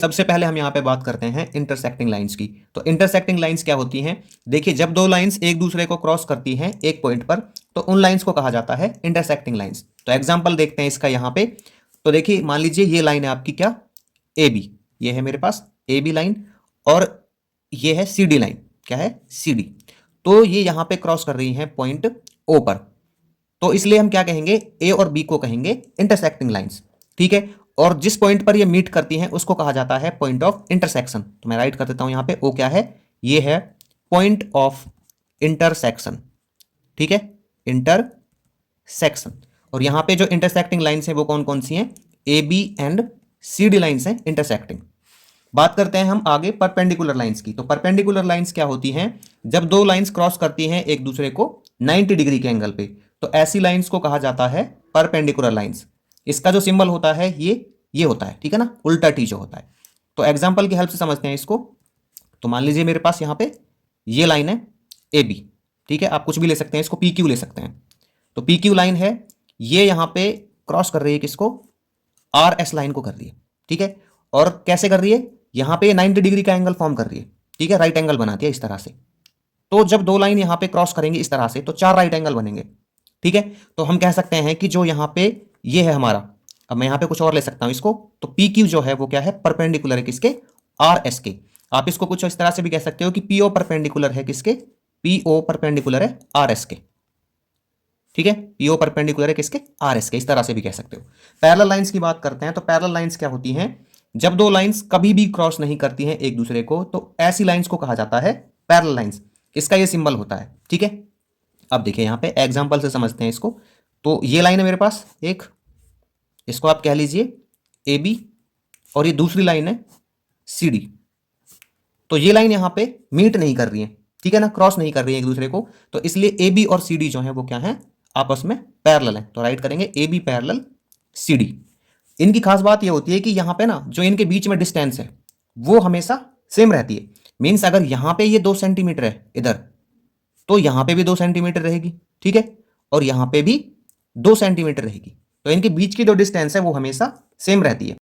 सबसे पहले हम यहाँ पे बात करते हैं इंटरसेक्टिंग लाइंस की। तो इंटरसेक्टिंग लाइंस क्या होती हैं? देखिए, जब दो लाइंस एक दूसरे को क्रॉस करती हैं एक पॉइंट पर, तो उन लाइंस को कहा जाता है इंटरसेक्टिंग लाइंस। तो एग्जांपल देखते हैं इसका यहाँ पे। तो देखिए, मान लीजिए ये लाइन है आपकी क्या, ए बी। ये है मेरे पास ए बी लाइन, और ये है सी डी लाइन। क्या है? C D. तो ये यहाँ पे क्रॉस कर रही है पॉइंट ओ पर। तो इसलिए हम क्या कहेंगे, ए और बी को कहेंगे इंटरसेक्टिंग लाइंस। ठीक है। और जिस पॉइंट पर ये मीट करती हैं उसको कहा जाता है पॉइंट ऑफ इंटरसेक्शन। तो मैं राइट कर देता हूं यहां पे, ओ क्या है? ये है पॉइंट ऑफ इंटरसेक्शन। ठीक है, इंटरसेक्शन। और यहां पे जो इंटरसेक्टिंग लाइंस हैं वो कौन कौन सी हैं? A B and C D lines हैं इंटरसेक्टिंग। बात करते हैं हम आगे परपेंडिकुलर लाइंस की। तो परपेंडिकुलर लाइंस क्या होती हैं? जब दो लाइंस क्रॉस करती हैं एक दूसरे को 90 डिग्री के एंगल पे, तो ऐसी लाइंस को कहा जाता है परपेंडिकुलर लाइंस। इसका जो सिंबल होता है ये होता है, ठीक है ना, उल्टा टी जो होता है। तो एग्जांपल की हेल्प से समझते हैं इसको। तो मान लीजिए मेरे पास यहाँ पे ये लाइन है ए बी। ठीक है, आप कुछ भी ले सकते हैं, इसको पी क्यू ले सकते हैं। तो पी क्यू लाइन है, ये यहाँ पे क्रॉस कर रही है किसको? आर एस लाइन को कर रही है। ठीक है। और कैसे कर रही है? यहाँ पे 90 डिग्री का एंगल फॉर्म कर रही है। ठीक है, राइट एंगल बनाती है इस तरह से। तो जब दो लाइन यहाँ पे क्रॉस करेंगे इस तरह से, तो 4 राइट एंगल बनेंगे। ठीक है। तो हम कह सकते हैं कि जो यहाँ पे ये है हमारा, अब मैं यहाँ पे कुछ और ले सकता हूँ इसको। तो पी क्यू जो है वो क्या है? परपेंडिकुलर है किसके? आर एस के। आप इसको कुछ इस तरह से भी कह सकते हो कि पीओ परपेंडिकुलर है किसके? पीओ परपेंडिकुलर है आर एस के। ठीक है, पीओ परपेंडिकुलर है किसके? आर एस के। इस तरह से भी कह सकते हो। पैरेलल लाइंस की बात करते हैं। तो पैरेलल लाइंस क्या होती हैं? जब दो लाइंस कभी भी क्रॉस नहीं करती हैं एक दूसरे को, तो ऐसी लाइंस को कहा जाता है पैरेलल लाइंस। इसका ये सिंबल होता है। ठीक है। अब देखिए यहाँ पे एग्जांपल से समझते हैं इसको। तो ये लाइन है मेरे पास एक, इसको आप कह लीजिए ए बी, और ये दूसरी लाइन है सी डी। तो ये लाइन यहाँ पे मीट नहीं कर रही है, ठीक है ना, क्रॉस नहीं कर रही है एक दूसरे को। तो इसलिए ए बी और सी डी जो है वो क्या है? आपस में पैरेलल है। तो राइट करेंगे A B parallel C D. इनकी खास बात ये होती है कि यहाँ पे ना जो इनके बीच में डिस्टेंस है वो हमेशा सेम रहती है। मीन्स अगर यहाँ पे ये 2 सेंटीमीटर है इधर, तो यहाँ पे भी 2 सेंटीमीटर रहेगी। ठीक है। और यहाँ पे भी 2 सेंटीमीटर रहेगी। तो इनके बीच की जो डिस्टेंस है वो हमेशा सेम रहती है।